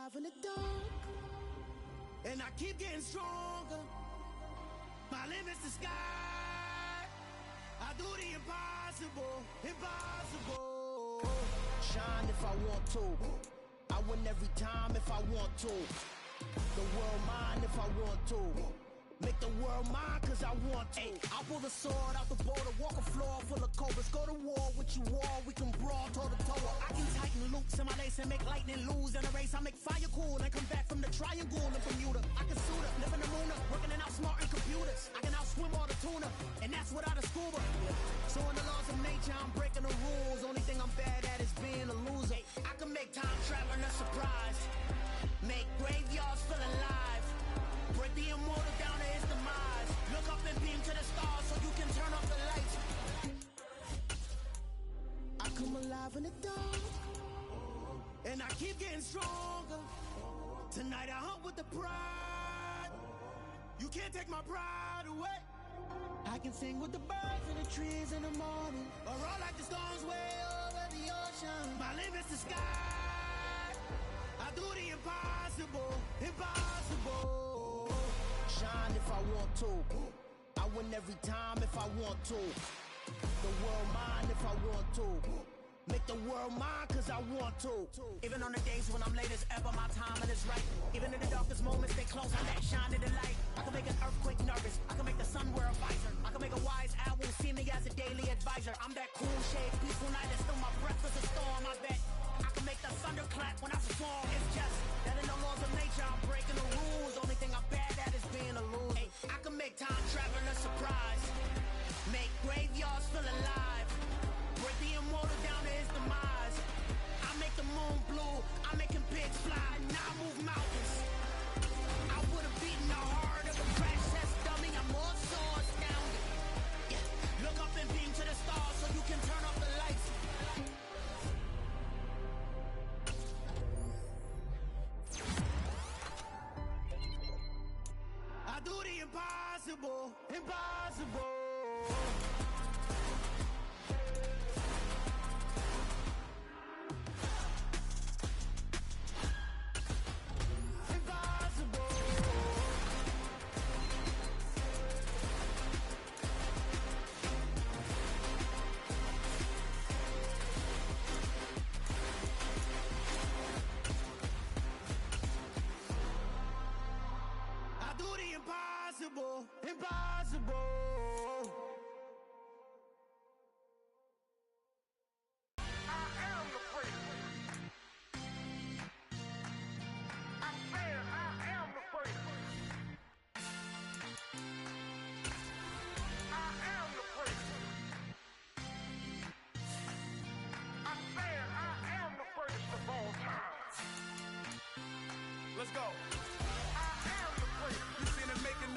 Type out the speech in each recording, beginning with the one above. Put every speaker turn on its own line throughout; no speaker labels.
alive in the dark, and I keep getting stronger. My limit's the sky. I do the impossible, impossible. Shine if I want to. I win every time if I want to. The world mine if I want to. Make the world mine cause I want to. I'll pull the sword out the border, walk a floor full of cobras. Go to war with you all, we can brawl toe to toe. I can tighten loops in my lace and make lightning lose in a race. I make fire cool and come back from the triangle in Bermuda. I can suit up, live in the moon, working and outsmarting computers. I can outswim all the tuna, and that's without a scuba. So in the laws of nature, I'm breaking the rules. Only thing I'm bad at is being a loser. I can make time traveling a surprise, make graveyards feel alive, break the immortal down to his demise. Look up and beam to the stars so you can turn off the lights. I come alive in the dark, and I keep getting stronger. Tonight I hunt with the pride. You can't take my pride away. I can sing with the birds and the trees in the morning, or roll like the storms way over the ocean. My limit's the sky. I do the impossible, impossible. Shine if I want to. I win every time if I want to. The world mine if I want to. Make the world mine cause I want to. Even on the days when I'm late as ever, my timing is right. Even in the darkest moments, stay close, I let shine in the light. I can make an earthquake nervous, I can make the sun wear a visor. I can make a wise owl see me as a daily advisor. I'm that cool shade, peaceful night, and still my breath is a storm. I bet I can make the thunder clap when I perform. It's just that in the laws of nature, I'm breaking the rules. Only thing I'm bad at is being a loser. I can make time traveling a surprise, make graveyards feel alive, break the immortal down to his demise. I make the moon blue, I'm making pigs fly, now I move mountains. I would've beaten the heart of a crash test dummy, I'm more so astounded. Yeah. Look up and beam to the stars so you can turn off the lights. I do the impossible, impossible. Impossible, impossible. I am the first. I said I am the first. I am the first. I said I am the first of all time. Let's go.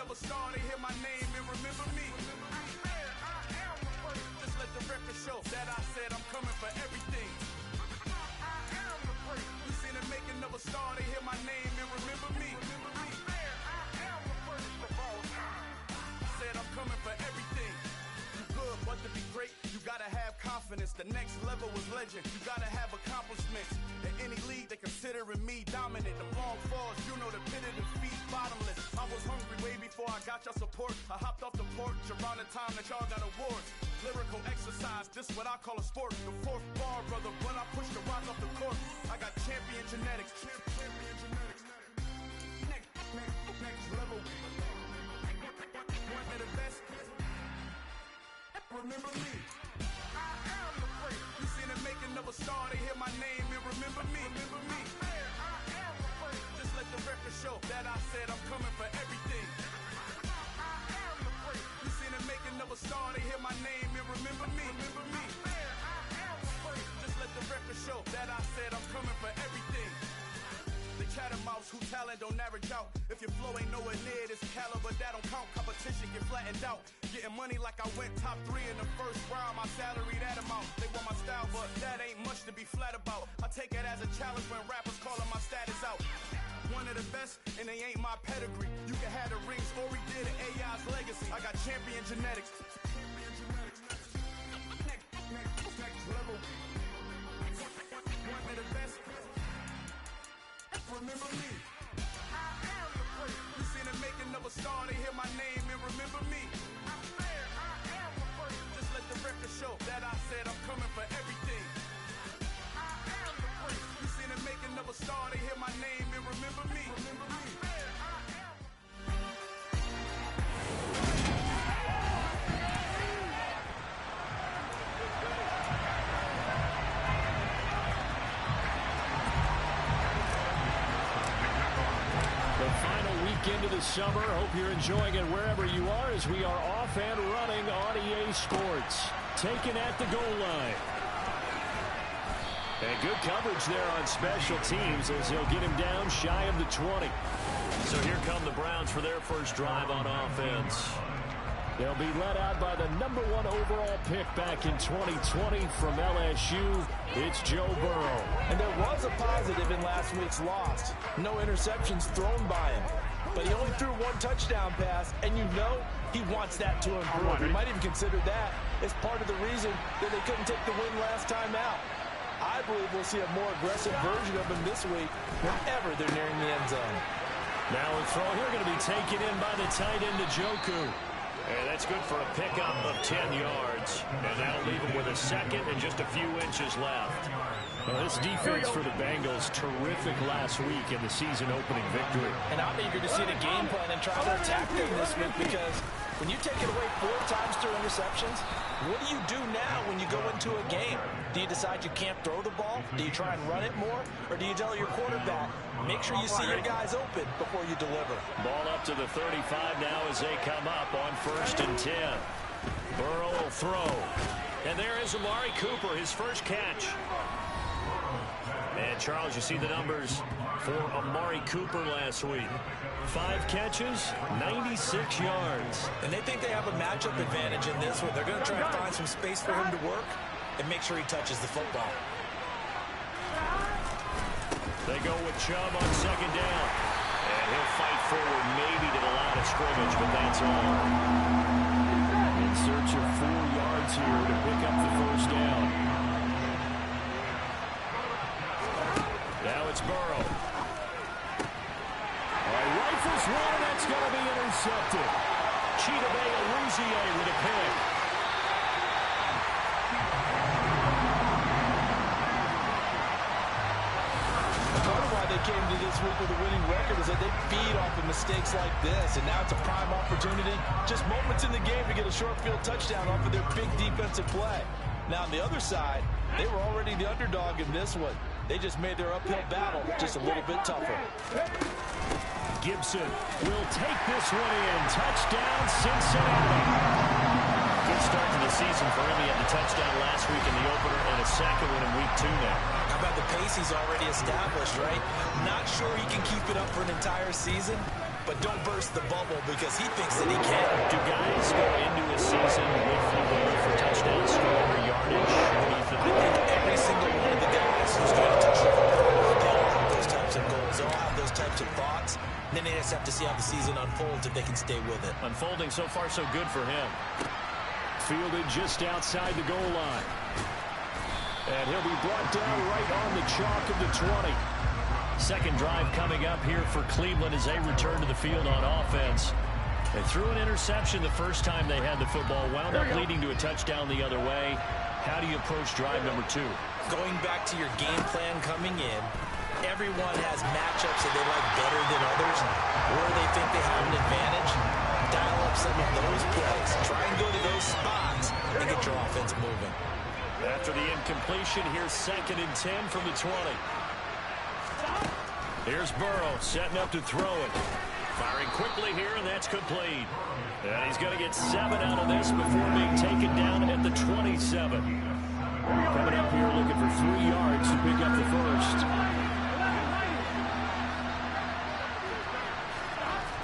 Of a star, they hear my name and remember me. I said I am the first. Just let the record show that I said I'm coming for everything. I am the first. You seen the making of a star, they hear my name and remember me. I said I am the first of all time. Said I'm coming for everything. You good, but to be great, you gotta have confidence. The next level was legend. You gotta have accomplishments. In any league, they considering me dominant. The long falls, you know the pit of defeat, bottomless. I was hungry way before I got your support. I hopped off the porch around the time that y'all got awards. Lyrical exercise, this what I call a sport. The fourth bar, brother, when I push the rock off the court. I got champion genetics. Champion genetics. Next level. One of the best. Remember me. I am the first. You seen the making of a star, they hear my name and remember me. Remember me. I am the first. Just let the record show that I said I'm coming for everything. I am the first. You seen the making of a star, they hear my name and remember me. Remember me. I am the first. Just let the record show that I said I'm coming for everything. The chattermouths who talent don't average out. If your flow ain't nowhere near this caliber, that don't count. Competition get flattened out. Getting money like I went top 3 in the first round. My salary that amount. They want my style, but that ain't much to be flat about. I take it as a challenge when rappers calling my status out. One of the best, and they ain't my pedigree. You can have the rings, or we did an AI's legacy. I got champion genetics. Next level. One of the best. Remember
this summer. Hope you're enjoying it wherever you are as we are off and running on EA Sports. Taken at the goal line. And good coverage there on special teams as he'll get him down shy of the 20. So here come the Browns for their first drive on offense. They'll be led out by the #1 overall pick back in 2020 from LSU. It's Joe Burrow.
And there was a positive in last week's loss. No interceptions thrown by him. But he only threw 1 touchdown pass, and you know he wants that to improve. He might even consider that as part of the reason that they couldn't take the win last time out. I believe we'll see a more aggressive version of him this week whenever they're nearing the end zone.
Now a throw here going to be taken in by the tight end, Njoku. And that's good for a pickup of 10 yards. And that'll leave him with a second and just a few inches left. Well, this defense for the Bengals, terrific last week in the season-opening victory.
And I'm eager to see the game plan and try to attack them this week because when you take it away 4 times through interceptions, what do you do now when you go into a game? Do you decide you can't throw the ball? Do you try and run it more? Or do you tell your quarterback, make sure you see your guys open before you deliver?
Ball up to the 35 now as they come up on 1st and 10. Burrow will throw. And there is Amari Cooper, his first catch. And, Charles, you see the numbers for Amari Cooper last week. 5 catches, 96 yards.
And they think they have a matchup advantage in this one. They're going to try and find some space for him to work and make sure he touches the football.
They go with Chubb on 2nd down. And he'll fight forward maybe to the line of scrimmage, but that's all. In search of 4 yards here to pick up the first down. Now it's Burrow. All right, rifles one, and that's going to be intercepted. Chidobe Awuzie with a pick.
Part of why they came to this week with a winning record is that they feed off of mistakes like this, and now it's a prime opportunity, just moments in the game to get a short field touchdown off of their big defensive play. Now, on the other side, they were already the underdog in this one. They just made their uphill battle just a little bit tougher.
Gibson will take this one in. Touchdown, Cincinnati. Good start to the season for him. He had the touchdown last week in the opener and a second one in week 2 now.
How about the pace he's already established, right? Not sure he can keep it up for an entire season, but don't burst the bubble because he thinks that he can.
Do guys go into a season with a goal for touchdown score or yardage? What do you think?
I think every single one of the guys who's going to touch the football, they all have those types of goals. They all have those types of thoughts. Then they just have to see how the season unfolds if they can stay with it.
Unfolding so far so good for him. Fielded just outside the goal line. And he'll be brought down right on the chalk of the 20. Second drive coming up here for Cleveland as they return to the field on offense. They threw an interception the first time they had the football, wound up leading to a touchdown the other way. How do you approach drive number 2?
Going back to your game plan coming in, everyone has matchups that they like better than others, where they think they have an advantage. Dial up some of those plays. Try and go to those spots and get your offense moving.
After the incompletion, here's 2nd and 10 from the 20. Here's Burrow setting up to throw it. Firing quickly here, and that's complete. And he's going to get 7 out of this before being taken down at the 27. Coming up here looking for 3 yards to pick up the first.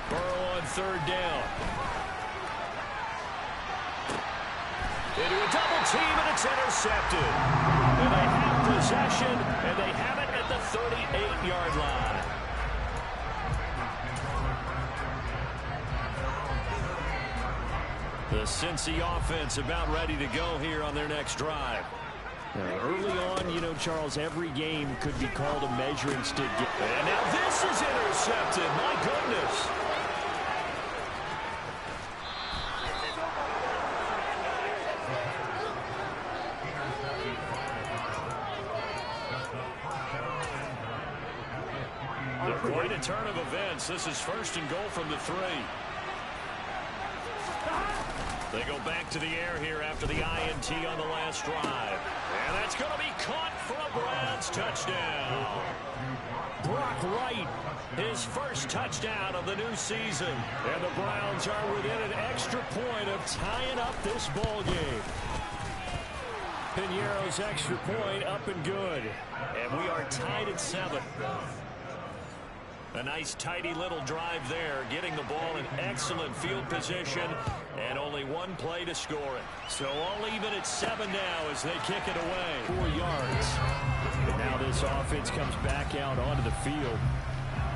Burrow on 3rd down. Into a double team, and it's intercepted. And they have possession, and they have it at the 38-yard line. The Cincy offense about ready to go here on their next drive. Early on, you know, Charles, every game could be called a measuring stick. And now this is intercepted. My goodness. Quite a turn of events. This is 1st and goal from the 3. They go back to the air here after the INT on the last drive. And that's going to be caught for a Browns touchdown. Brock Wright, his first touchdown of the new season. And the Browns are within an extra point of tying up this ball game. Piñeiro's extra point up and good. And we are tied at 7. A nice tidy little drive there, getting the ball in excellent field position, and only one play to score it. So all even at 7 now as they kick it away. 4 yards. And now this offense comes back out onto the field.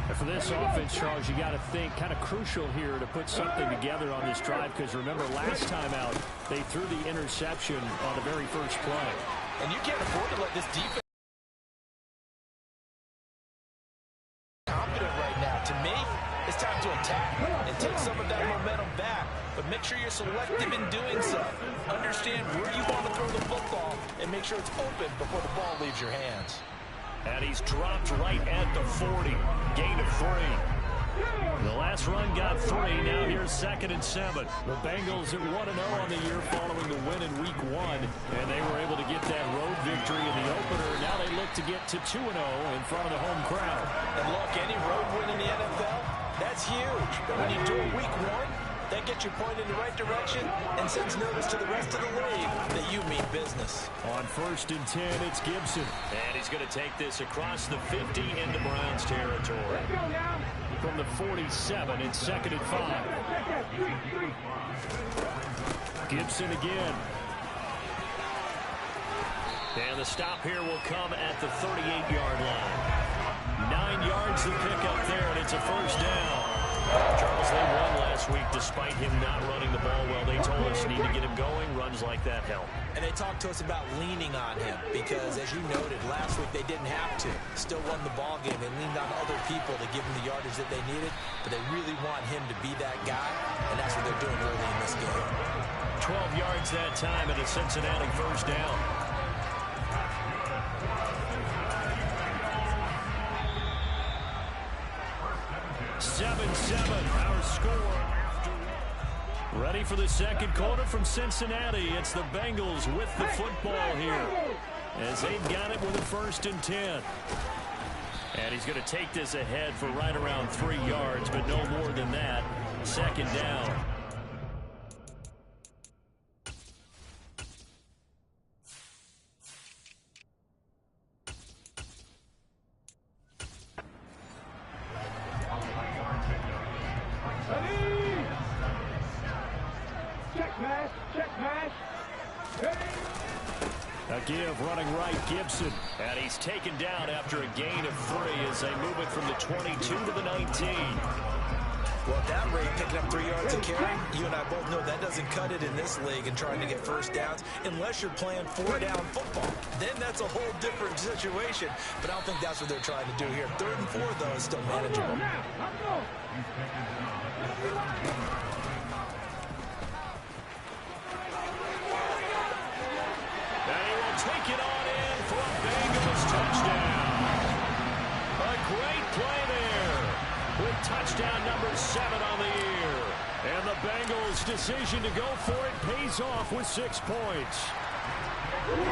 And for this offense, Charles, you got to think kind of crucial here to put something together on this drive, because remember last time out they threw the interception on the very first play.
And you can't afford to let this defense confident right now. To me, it's time to attack and take some of that momentum back. But make sure you're selective in doing so. Understand where you want to throw the football and make sure it's open before the ball leaves your hands.
And he's dropped right at the 40. Gain of 3. The last run got 3. Now here's 2nd and 7. The Bengals at 1-0 on the year following the win in Week 1. And they were able to get that road victory in the opener. Now they look to get to 2-0 in front of the home crowd.
And look, any road win in the NFL, that's huge. But when you do it Week 1, that gets you pointed in the right direction and sends notice to the rest of the league that you mean business.
On 1st and 10, it's Gibson. And he's going to take this across the 50 into Browns territory. From the 47, it's 2nd and 5. Gibson again. And the stop here will come at the 38-yard line. 9 yards to pick up there, and it's a first down. Charles, they won last week despite him not running the ball well. They told us need to get him going. Runs like that help.
And they talked to us about leaning on him because, as you noted, last week they didn't have to. Still won the ball game. They leaned on other people to give them the yardage that they needed, but they really want him to be that guy, and that's what they're doing early in this game.
12 yards that time, and a Cincinnati first down. Our score. Ready for the second quarter from Cincinnati. It's the Bengals with the football here as they've got it with a 1st and 10. And he's going to take this ahead for right around 3 yards, but no more than that. 2nd down. A give running right, Gibson. And he's taken down after a gain of 3 as they move it from the 22 to the 19.
Well, at that rate, picking up 3 yards a carry, you and I both know that doesn't cut it in this league and trying to get first downs unless you're playing 4-down football. Then that's a whole different situation. But I don't think that's what they're trying to do here. 3rd and 4, though, is still manageable.
Take it on in for a Bengals touchdown. A great play there with touchdown number 7 on the year. And the Bengals' decision to go for it pays off with 6 points.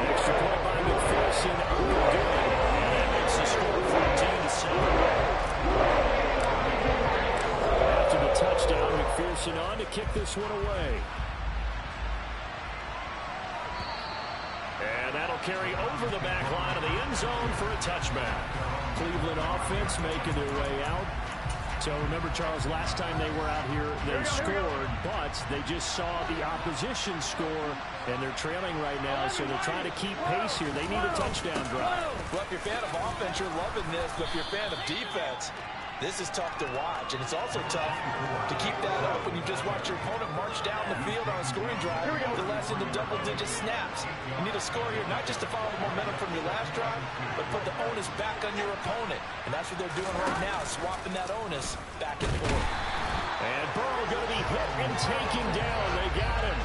Extra point by McPherson. Good. And that makes the score 14-7. After the touchdown, McPherson on to kick this one away. And that'll carry over the back line of the end zone for a touchback. Cleveland offense making their way out. So remember, Charles, last time they were out here, they scored, but they just saw the opposition score, and they're trailing right now, so they're trying to keep pace here. They need a touchdown drive.
Well, if you're a fan of offense, you're loving this, but if you're a fan of defense, this is tough to watch, and it's also tough to keep that up when you just watch your opponent march down the field on a scoring drive to less into double-digit snaps. You need a score here, not just to follow the momentum from your last drive, but put the onus back on your opponent. And that's what they're doing right now, swapping that onus back and forth.
And Burrow going to be hit and taken down. They got him.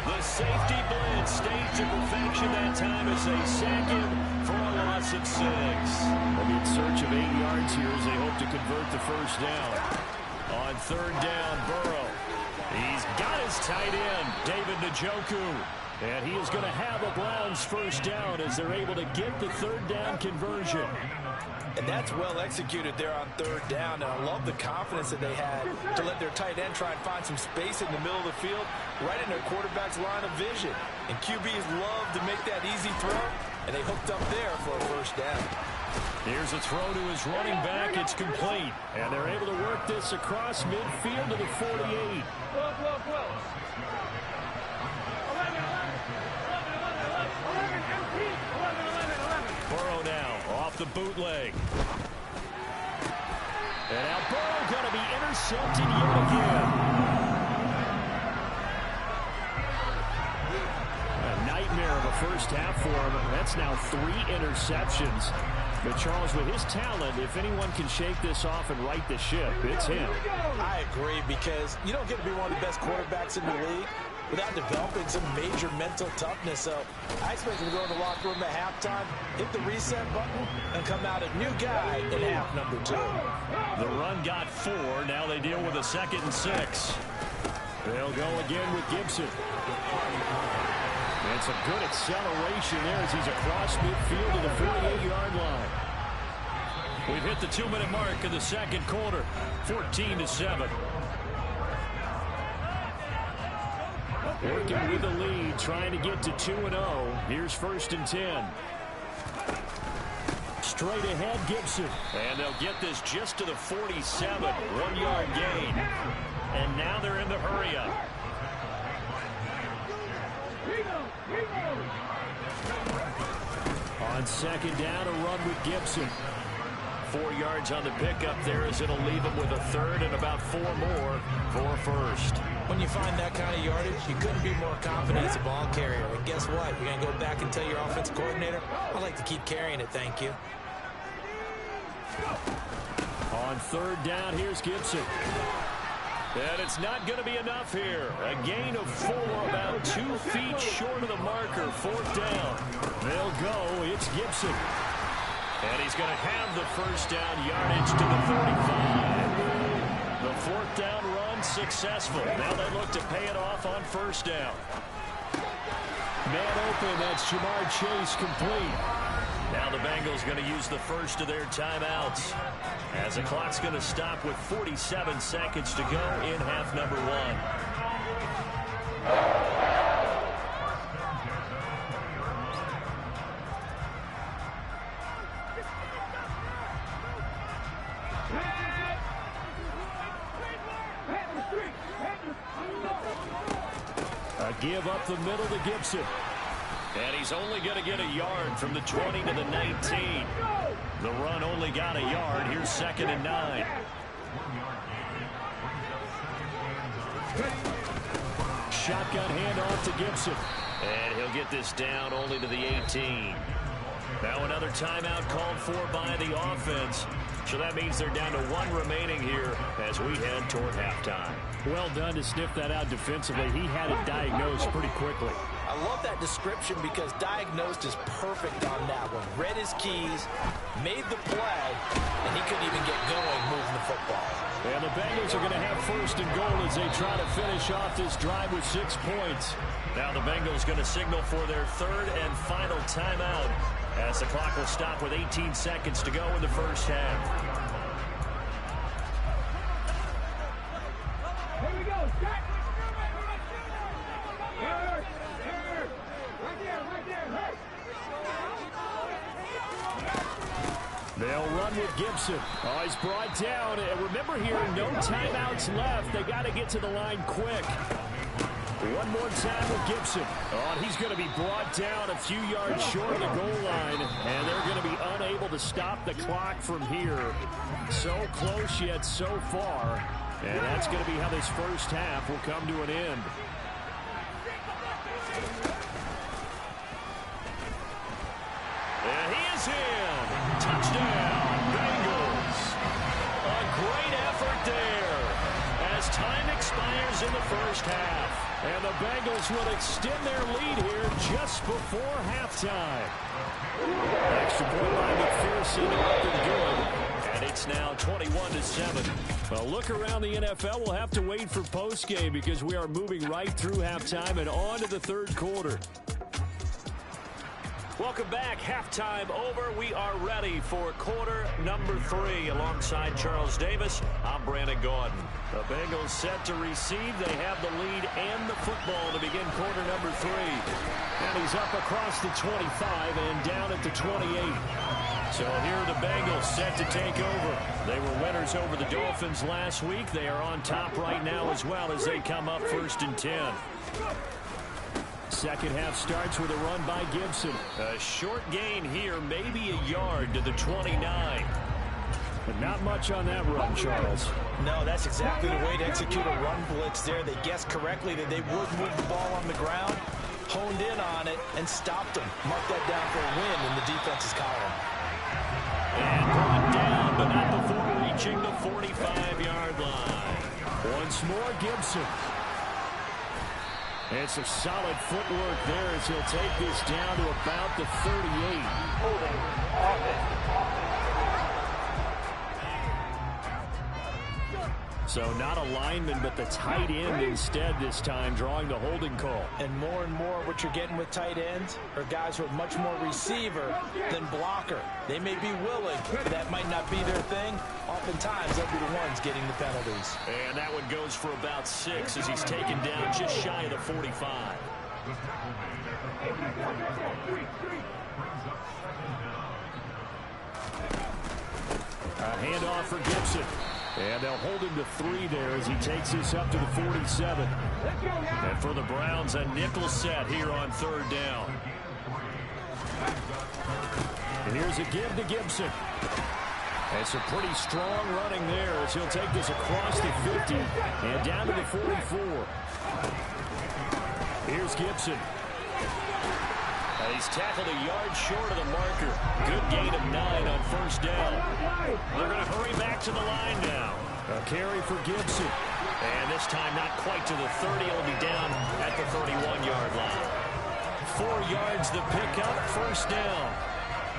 The safety blitz staged to perfection that time as they sack him for a loss of 6. They'll be in search of 8 yards here as they hope to convert the first down. On 3rd down, Burrow. He's got his tight end, David Njoku. And he is going to have a Browns first down as they're able to get the third down conversion.
And that's well executed there on third down. And I love the confidence that they had to let their tight end try and find some space in the middle of the field, right in their quarterback's line of vision. And QBs love to make that easy throw, and they hooked up there for a first down.
Here's a throw to his running back. It's complete. And they're able to work this across midfield to the 48. Burrow now off the bootleg. And now Burrow going to be intercepted yet again. A nightmare of a first half for him. That's now 3 interceptions. But Charles, with his talent, if anyone can shake this off and right the ship, it's him.
I agree, because you don't get to be one of the best quarterbacks in the league without developing some major mental toughness. So I expect him to go in the locker room at halftime, hit the reset button, and come out a new guy in half number 2.
The run got 4. Now they deal with a 2nd and 6. They'll go again with Gibson. It's a good acceleration there as he's across midfield to the 48-yard line. We've hit the 2-minute mark of the second quarter, 14-7. Working with the lead, trying to get to 2-0. Here's 1st and 10. Straight ahead, Gibson. And they'll get this just to the 47. 1-yard gain. And now they're in the hurry-up. On 2nd down, a run with Gibson. 4 yards on the pickup there as it'll leave him with a 3rd and about 4 more for 1st.
When you find that kind of yardage, you couldn't be more confident as a ball carrier. And guess what? You're going to go back and tell your offensive coordinator, I'd like to keep carrying it, thank you.
On 3rd down, here's Gibson. And it's not going to be enough here. A gain of 4, about 2 feet short of the marker. 4th down. They'll go. It's Gibson. And he's going to have the first down yardage to the 45. The 4th down run successful. Now they look to pay it off on 1st down. Man open. That's Jamar Chase complete. Now the Bengals going to use the first of their timeouts as the clock's going to stop with 47 seconds to go in half number 1. A give up the middle to Gibson. And he's only going to get a yard from the 20 to the 19. The run only got a yard. Here's 2nd and 9. Shotgun handoff to Gibson. And he'll get this down only to the 18. Now another timeout called for by the offense. So that means they're down to 1 remaining here as we head toward halftime. Well done to sniff that out defensively. He had it diagnosed pretty quickly.
I love that description because diagnosed is perfect on that one. Read his keys, made the play, and he couldn't even get going moving the football.
And the Bengals are going to have 1st and goal as they try to finish off this drive with 6 points. Now the Bengals going to signal for their 3rd and final timeout as the clock will stop with 18 seconds to go in the first half.
Here we go. Jack.
They'll run with Gibson. Oh, he's brought down. And remember here, no timeouts left. They got to get to the line quick. One more time with Gibson. Oh, and he's going to be brought down a few yards short of the goal line. And they're going to be unable to stop the clock from here. So close yet so far. And that's going to be how this first half will come to an end. And he is in. Touchdown, Bengals. A great effort there as time expires in the first half. And the Bengals will extend their lead here just before halftime. Extra point by McPherson up and good. And It's now 21-7. Well, look around the NFL. We'll have to wait for postgame because we are moving right through halftime and on to the third quarter. Welcome back. Halftime over. We are ready for quarter number 3. Alongside Charles Davis, I'm Brandon Gaudin. The Bengals set to receive. They have the lead and the football to begin quarter number 3. And he's up across the 25 and down at the 28. So here are the Bengals set to take over. They were winners over the Dolphins last week. They are on top right now as well as they come up 1st and 10. Second half starts with a run by Gibson. A short gain here, maybe a yard to the 29. But not much on that run, Charles.
No, that's exactly the way to execute a run blitz there. They guessed correctly that they would move the ball on the ground, honed in on it, and stopped them. Mark that down for a win in the defense's column.
And brought down, but not before reaching the 45-yard line. Once more, Gibson. It's a solid footwork there as he'll take this down to about the 38. So not a lineman, but the tight end instead this time, drawing the holding call.
And more what you're getting with tight ends are guys who are much more receiver than blocker. They may be willing, but that might not be their thing. Oftentimes, they'll be the ones getting the penalties.
And that one goes for about 6 as he's taken down just shy of the 45. A handoff for Gibson. And they'll hold him to 3 there as he takes this up to the 47. And for the Browns, a nickel set here on 3rd down. And here's a give to Gibson. It's a pretty strong running there as he'll take this across the 50 and down to the 44. Here's Gibson. He's tackled a yard short of the marker. Good gain of 9 on 1st down. They're going to hurry back to the line now. A carry for Gibson. And this time not quite to the 30. It'll be down at the 31-yard line. 4 yards the pickup, 1st down.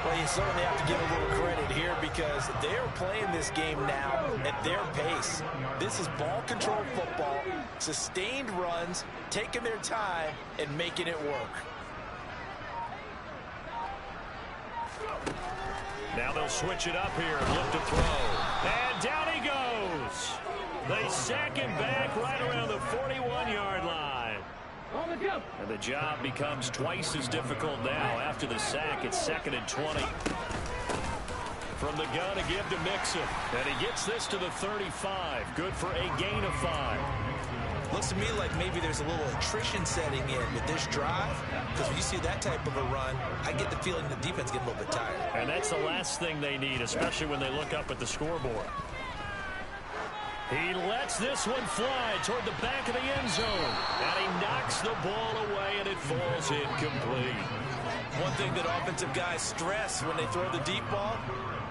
Well, you certainly have to give a little credit here because they're playing this game now at their pace. This is ball control football, sustained runs, taking their time, and making it work.
Now they'll switch it up here and look to throw. And down he goes. They sack him back right around the 41-yard line. And the job becomes twice as difficult now. After the sack, it's 2nd and 20. From the gun, a give to Mixon. And he gets this to the 35. Good for a gain of 5.
Looks to me like maybe there's a little attrition setting in with this drive, because when you see that type of a run, I get the feeling the defense gets a little bit tired.
And that's the last thing they need, especially when they look up at the scoreboard. He lets this one fly toward the back of the end zone. And he knocks the ball away, and it falls incomplete.
One thing that offensive guys stress when they throw the deep ball,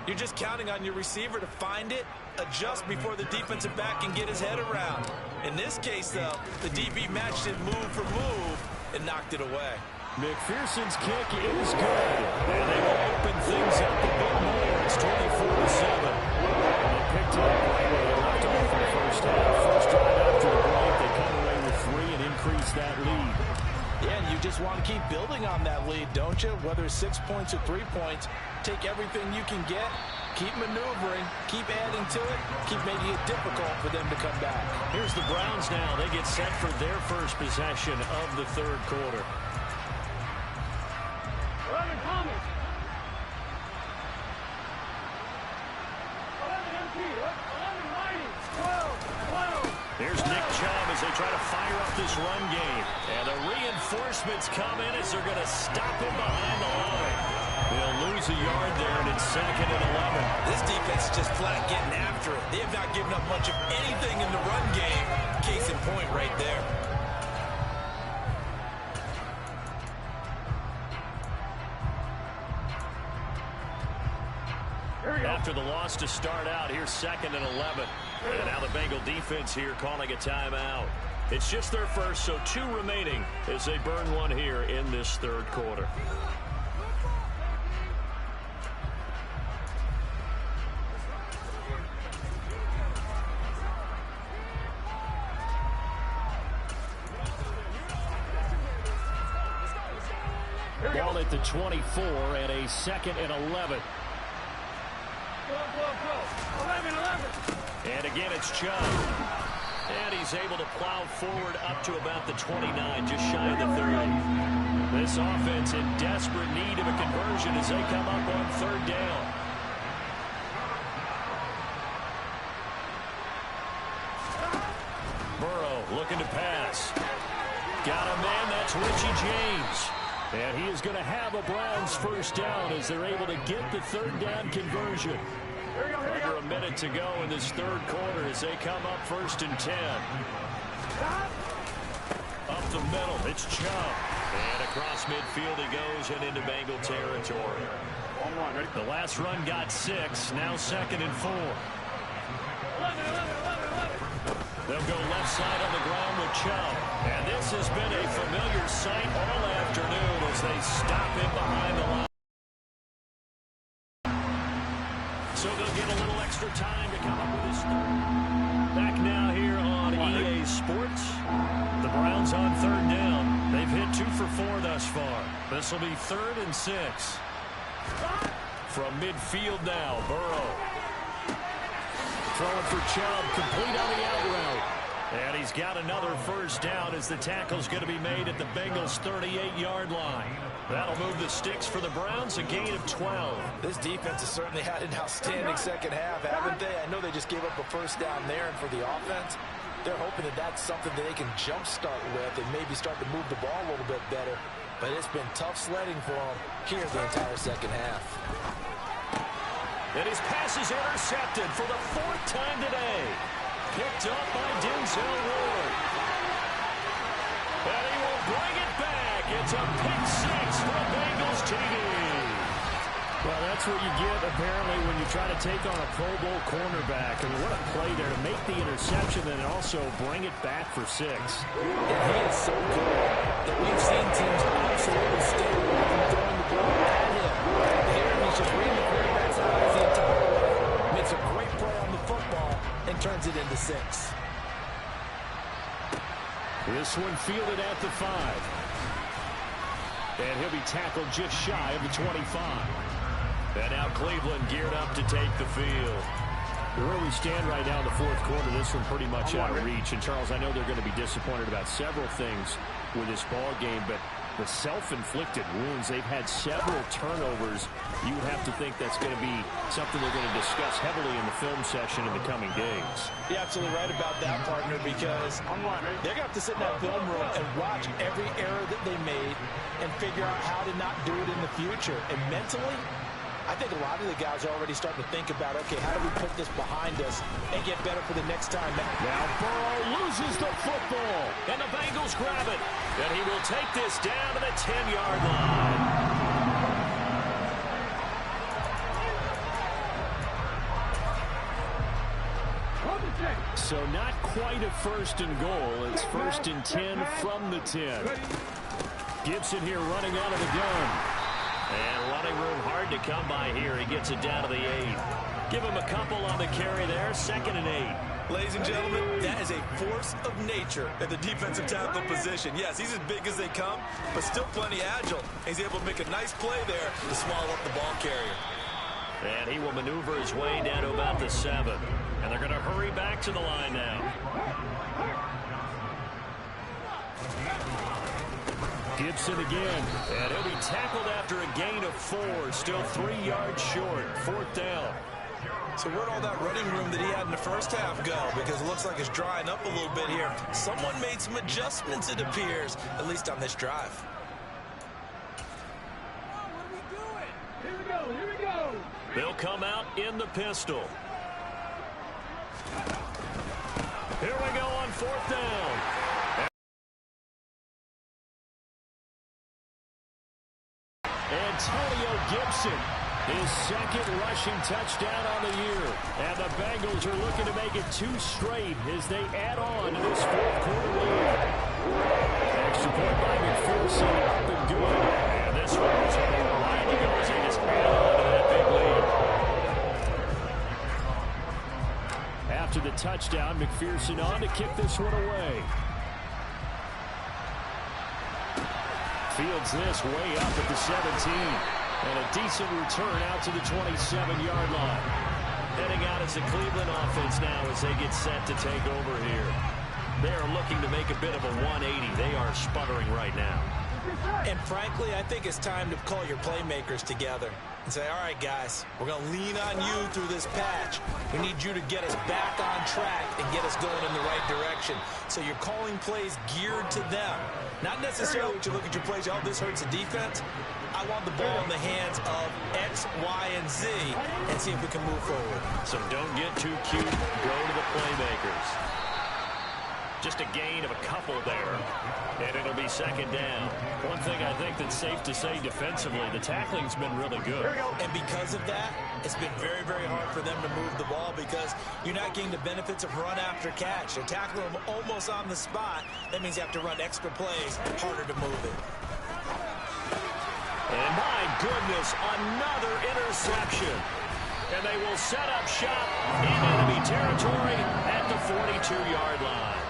you're just counting on your receiver to find it, adjust before the defensive back can get his head around. In this case, though, the DB matched it move for move and knocked it away.
McPherson's kick is good. And they will open things up a bit more. It's 24-7. And they picked it up right where they left off in the first half. First drive after the break, they come away with 3 and increase that lead.
Yeah, and you just want to keep building on that lead, don't you? Whether it's 6 points or 3 points, take everything you can get, keep maneuvering, keep adding to it, keep making it difficult for them to come back.
Here's the Browns now. They get set for their first possession of the third quarter. Here's Nick Chubb as they try to fire up this run game. And the reinforcements come in as they're going to stop him behind the line. They'll lose a yard there, and it's 2nd and 11.
This defense is just flat getting after it. They have not given up much of anything in the run game. Case in point right there.
After the loss to start out, here's 2nd and 11. And now the Bengal defense here calling a timeout. It's just their first, so 2 remaining as they burn one here in this third quarter. Ball at the 24 and a 2nd and 11.
Go. 11.
And again, it's Chubb. And he's able to plow forward up to about the 29, just shy of the 30. This offense in desperate need of a conversion as they come up on 3rd down. Burrow looking to pass. Got a man, that's Richie James. And he is going to have a Browns 1st down as they're able to get the 3rd down conversion. Under a minute to go in this 3rd quarter as they come up 1st and 10. Up the middle, it's Chubb. And across midfield he goes and into Bengal territory. The last run got 6, now 2nd and 4.
11.
They'll go left side on the ground with Chubb. And this has been a familiar sight all afternoon as they stop him behind the line. So they'll get a little extra time to come up with this. Back now here on EA Sports. The Browns on 3rd down. They've hit 2 for 4 thus far. This will be 3rd and 6. From midfield now, Burrow. Throwing for Chubb, complete on the out route. And he's got another 1st down as the tackle's going to be made at the Bengals' 38-yard line. That'll move the sticks for the Browns, a gain of 12.
This defense has certainly had an outstanding 2nd half, haven't they? I know they just gave up a 1st down there, and for the offense, they're hoping that that's something that they can jumpstart with and maybe start to move the ball a little bit better. But it's been tough sledding for them here the entire 2nd half.
And his pass is intercepted for the 4th time today. Picked up by Denzel Ward. And he will bring it back. It's a pick 6 for a Bengals TD.
Well, that's what you get, apparently, when you try to take on a Pro Bowl cornerback. And what a play there to make the interception and also bring it back for 6.
Yeah, he is so good that we've seen teams absolutely stay away from throwing the ball at him. Here, he's just reading the quarterback's eyes the entire way. Makes a great play on the football and turns it into 6.
This one fielded at the 5. And he'll be tackled just shy of the 25. And now Cleveland geared up to take the field.
Where we stand right now in the 4th quarter, this one pretty much out of reach. And, Charles, I know they're going to be disappointed about several things with this ball game, but the self-inflicted wounds, they've had several turnovers. You would have to think that's going to be something they're going to discuss heavily in the film session in the coming days.
You're absolutely right about that, partner, because they're going to have to sit in that film room and watch every error that they made and figure out how to not do it in the future. And mentally, I think a lot of the guys are already starting to think about, okay, how do we put this behind us and get better for the next time?
Now Burrow loses the football, and the Bengals grab it. And he will take this down to the 10-yard line. So not quite a 1st and goal. It's 1st and 10 from the 10. Gibson here running out of the gun. And running room hard to come by here. He gets it down to the 8. Give him a couple on the carry there. 2nd and 8.
Ladies and gentlemen, that is a force of nature at the defensive tackle position. Yes, he's as big as they come, but still plenty agile. He's able to make a nice play there to swallow up the ball carrier.
And he will maneuver his way down to about the 7. And they're going to hurry back to the line now. Gibson again. And he'll be tackled after a gain of 4. Still 3 yards short. 4th down.
So where'd all that running room that he had in the 1st half go? Because it looks like it's drying up a little bit here. Someone made some adjustments, it appears, at least on this drive.
Here we go.
They'll come out in the pistol. Here we go on 4th down. Antonio Gibson, his 2nd rushing touchdown on the year. And the Bengals are looking to make it 2 straight as they add on to this 4th quarter lead. Extra point by McPherson, up and good. And this one is on the line. He goes in, just add on to that big lead. After the touchdown, McPherson on to kick this one away. Fields this way up at the 17. And a decent return out to the 27-yard line. Heading out as the Cleveland offense now as they get set to take over here. They are looking to make a bit of a 180. They are sputtering right now.
And frankly, I think it's time to call your playmakers together and say, all right, guys, we're going to lean on you through this patch. We need you to get us back on track and get us going in the right direction. So you're calling plays geared to them. Not necessarily to look at your plays, oh, this hurts the defense. I want the ball in the hands of X, Y, and Z and see if we can move forward.
So don't get too cute. Go to the playmakers. Just a gain of a couple there, and it'll be second down. One thing I think that's safe to say defensively, the tackling's been really good.
And because of that, it's been very, very hard for them to move the ball because you're not getting the benefits of run after catch. They're tackling them almost on the spot. That means you have to run extra plays, harder to move it.
And my goodness, another interception. And they will set up shop in enemy territory at the 42-yard line.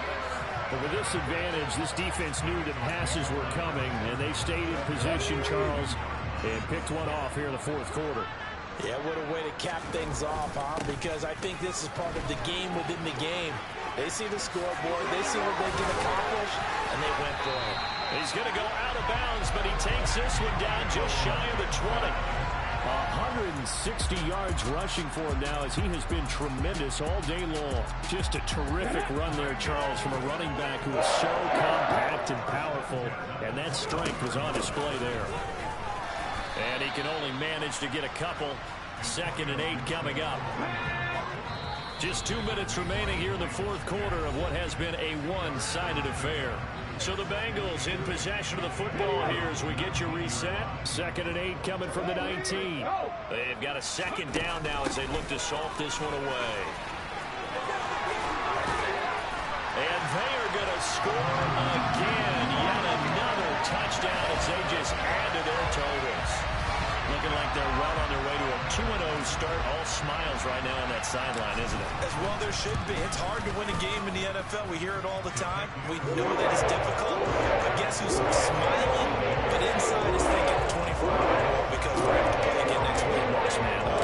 But with this advantage, this defense knew that passes were coming, and they stayed in position, Charles, and picked one off here in the fourth quarter.
Yeah, what a way to cap things off, huh? Because I think this is part of the game within the game. They see the scoreboard, they see what they can accomplish, and they went for it.
He's going to go out of bounds, but he takes this one down just shy of the 20. 160 yards rushing for him now as he has been tremendous all day long. Just a terrific run there, Charles, from a running back who is so compact and powerful, and that strength was on display there. And he can only manage to get a couple. 2nd and 8 coming up. Just 2 minutes remaining here in the fourth quarter of what has been a one-sided affair. So the Bengals in possession of the football here as we get you reset. 2nd and 8 coming from the 19. They've got a second down now as they look to salt this one away. And they are going to score again. Yet another touchdown as they just add to their totals. Looking like they're well on their way to a 2-0 start. All smiles right now on that sideline, isn't it?
As well there should be. It's hard to win a game in the NFL. We hear it all the time. We know that it's difficult. But guess who's smiling? But inside is thinking 24-hour because we're going to have to play again next week.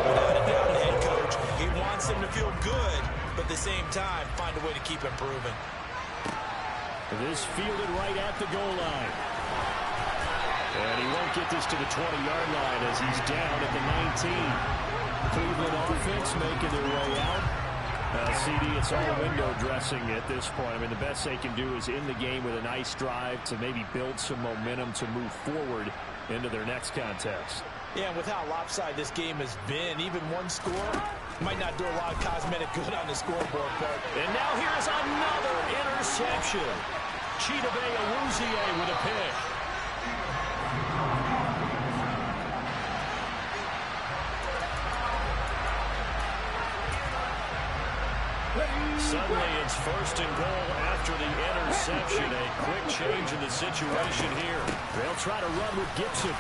Without a doubt, the head coach, he wants them to feel good, but at the same time, find a way to keep improving.
This fielded right at the goal line. And he won't get this to the 20-yard line as he's down at the 19. Cleveland offense making their way out. CD, it's all window dressing at this point. I mean, the best they can do is in the game with a nice drive to maybe build some momentum to move forward into their next contest.
Yeah, with how lopsided this game has been, even one score might not do a lot of cosmetic good on the scoreboard. But
and now here's another interception. Chidobe Awuzie with a pick. Suddenly it's 1st and goal after the interception. A quick change in the situation here. They'll try to run with Gibson.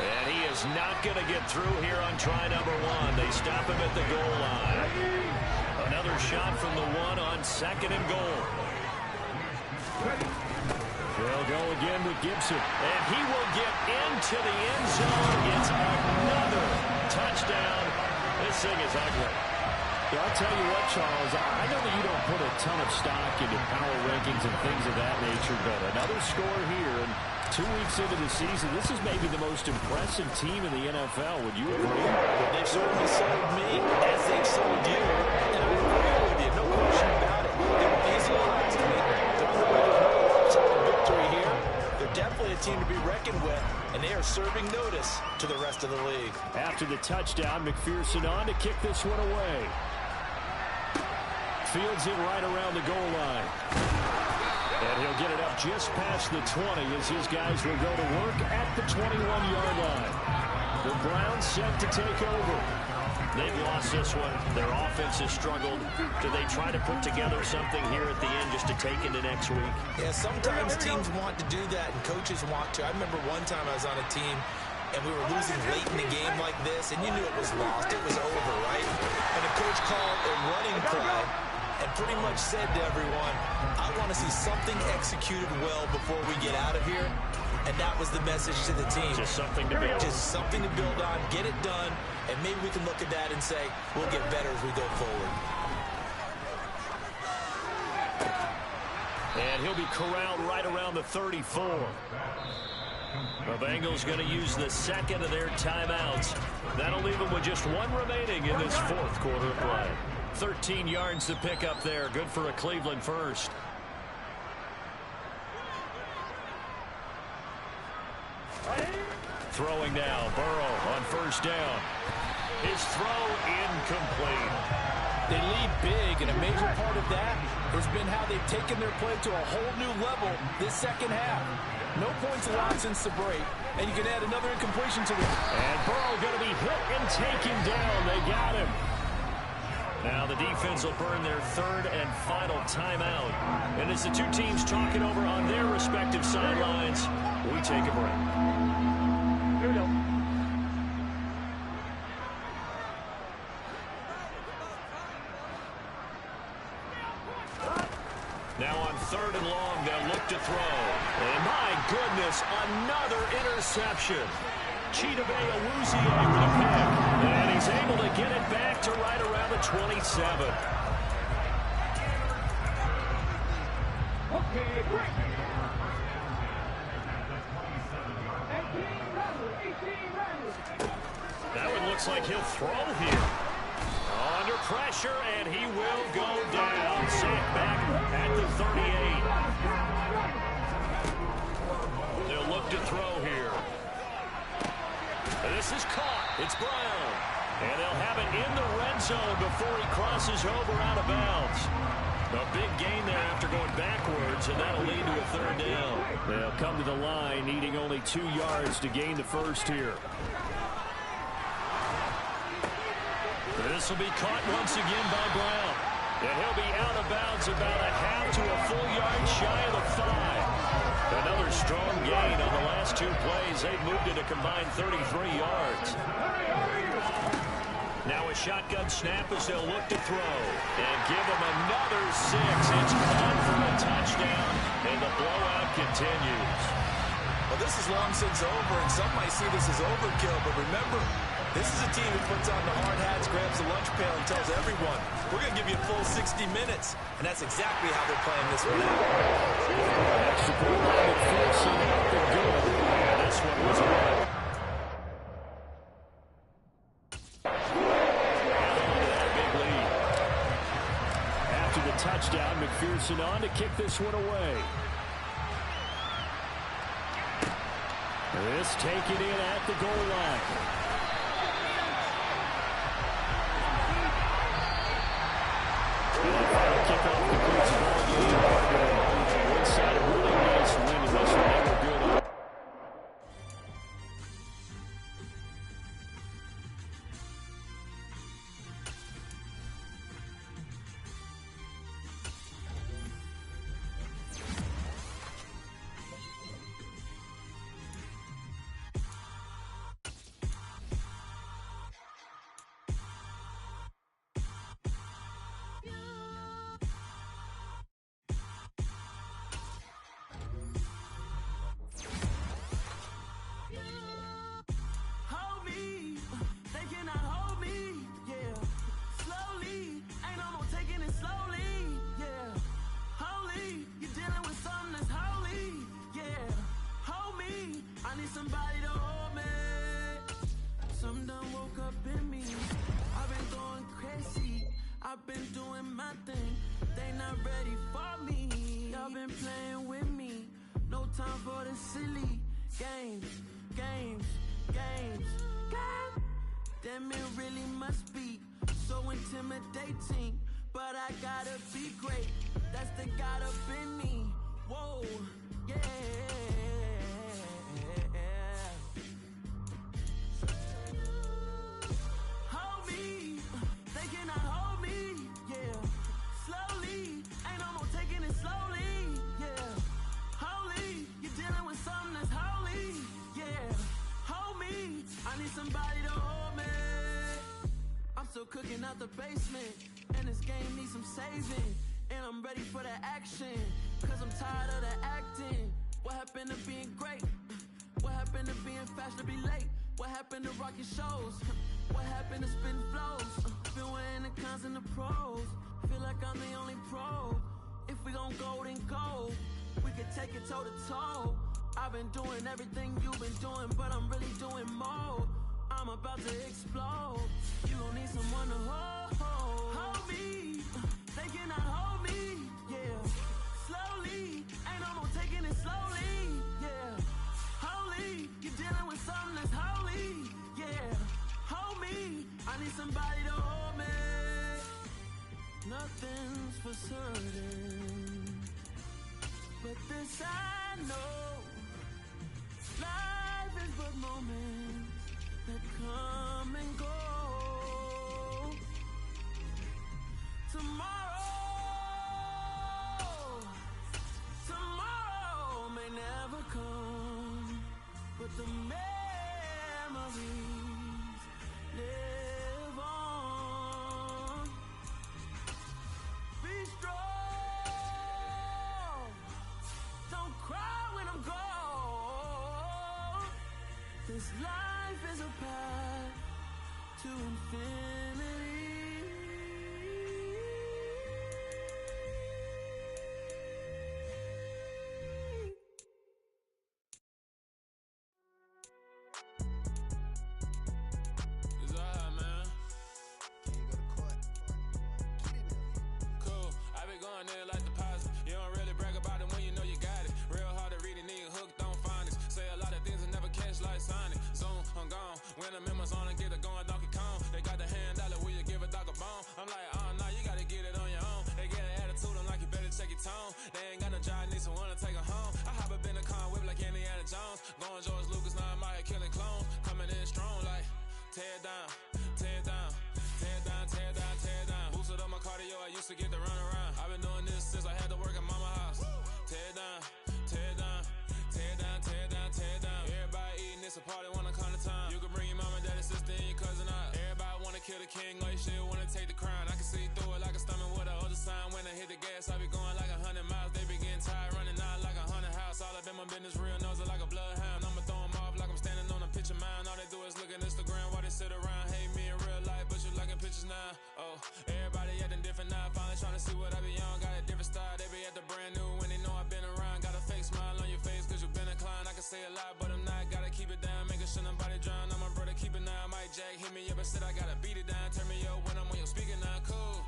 And he is not going to get through here on try number 1. They stop him at the goal line. Another shot from the 1 on 2nd and goal. They'll go again with Gibson. And he will get into the end zone. It's another touchdown. This thing is ugly.
Yeah, I'll tell you what, Charles, I know that you don't put a ton of stock into power rankings and things of that nature, but another score here, and 2 weeks into the season, this is maybe the most impressive team in the NFL. Would you agree?
they've certainly sold me as they've sold you, and I agree with you, no question about it. They were easy last week. They're on the way to another lopsided victory here. They're definitely a team to be reckoned with, and they are serving notice to the rest of the league.
After the touchdown, McPherson on to kick this one away. Fields it right around the goal line. And he'll get it up just past the 20 as his guys will go to work at the 21-yard line. The Browns set to take over. They've lost this one. Their offense has struggled. Do they try to put together something here at the end just to take into next week?
Yeah, sometimes teams want to do that and coaches want to. I remember one time I was on a team and we were losing late in the game like this, and you knew it was lost. It was over, right? And the coach called a running play and pretty much said to everyone, I want to see something executed well before we get out of here.
and that was the message to the team.
Just something to build.
Just something to build on, get it done, and maybe we can look at that and say, we'll get better as we go forward.
And he'll be corralled right around the 34. The Bengals going to use the second of their timeouts. That'll leave them with just one remaining in this fourth quarter of play. 13 yards to pick up there. Good for a Cleveland first. Throwing now. Burrow on first down. His throw incomplete.
They lead big, and a major part of that has been how they've taken their play to a whole new level this second half. No points allowed since the break, and you can add another incompletion to it.
And Burrow going to be hit and taken down. They got him. Now the defense will burn their third and final timeout. And as the two teams talk it over on their respective sidelines, we take a break.
Here we go.
Now on third and long, they'll look to throw. And my goodness, another interception. Chidobe Awuzie with a pick. And he's able to get it back to right around the 27.
Okay, break.
That one looks like he'll throw here. Under pressure, and he will go down. Sacked back at the 38. They'll look to throw here. This is caught. It's Brown. And they'll have it in the red zone before he crosses over out of bounds. A big gain there after going backwards, and that'll lead to a third down. They'll come to the line, needing only 2 yards to gain the first here. This will be caught once again by Brown. And he'll be out of bounds about a half to a full yard shy of the 5. Another strong gain on the last 2 plays. They've moved it a combined 33 yards. Now a shotgun snap as they'll look to throw. And give him another 6. It's caught for a touchdown. And the blowout continues.
Well, this is long since over, and some might see this as overkill, but remember, this is a team who puts on the hard hats, grabs the lunch pail, and tells everyone, we're going to give you a full 60 minutes. And that's exactly how they're playing this one out.
Extra point by McPherson out the good. And this one was right. Big lead. After the touchdown, McPherson on to kick this one away. This taken in at the goal line. Kick off the Colts ball game. One side a really nice win, and this one they were good.
Somebody to hold me. Some done woke up in me. I've been going crazy. I've been doing my thing. They not ready for me. Y'all been playing with me. No time for the silly games. Damn, it really must be so intimidating. But I gotta be great. That's the God up in me. Whoa, yeah. Somebody to hold me. I'm still cooking out the basement, and this game needs some saving. And I'm ready for the action, cause I'm tired of the acting. What happened to being great?
trash to be late. What happened to rocking shows? What happened to spin flows? Been wearing the cons and the pros. Feel like I'm the only pro. If we gon' go, then go. We can take it toe to toe. I've been doing everything you've been doing, but I'm really doing more. I'm about to explode. You gon' need someone to hold me. They cannot hold me, yeah. Slowly, ain't no more taking it slowly, yeah. Holy, you're dealing with something that's holy, yeah. Hold me, I need somebody to hold me. Nothing's for certain, but this I know. Life is but moments that come and go. Tomorrow may never come, but the memories live on. Be strong, don't cry when I'm gone. This life is a path to infinity.
When the members on and get it going Donkey Kong, they got the hand dollar, will you give a dog a bone? I'm like, oh no, you gotta get it on your own. They get an attitude, I'm like, you better check your tone. They ain't got no job, need someone to take her home. I hop up in the car, whip like Indiana Jones. Going George Lucas, now I'm out here killing clones. Coming in strong like, tear down, tear down, tear down, tear down, tear down. Boosted up my cardio, I used to get to run around. I've been doing this since I had to work at mama house. Tear down, tear down, tear down, tear down, tear down. Everybody eating, it's a party, wanna come to time. You can bring your mama, daddy, sister, and your cousin out. Everybody wanna kill the king, like shit, wanna take the crown. I can see through it like a stomach with a other sign. When I hit the gas, I be going like 100 miles. They be getting tired, running out like 100 house. All up in my business, real nose like a bloodhound. I'ma throw them off like I'm standing on a picture mound. All they do is look at Instagram while they sit around. Hate me in real life, but you liking pictures now. Oh, everybody acting different now. Finally trying to see what I be on. Got a different style, they be at the brand new when they know I've been around. Got a fake smile on your face cause you been inclined. I can say a lot, but I'm not. Gotta keep it down, making sure nobody drown. I'm my brother, keep it now. Mike Jack hit me up and said I gotta beat it down. Turn me up when I'm on your speaker now, cool.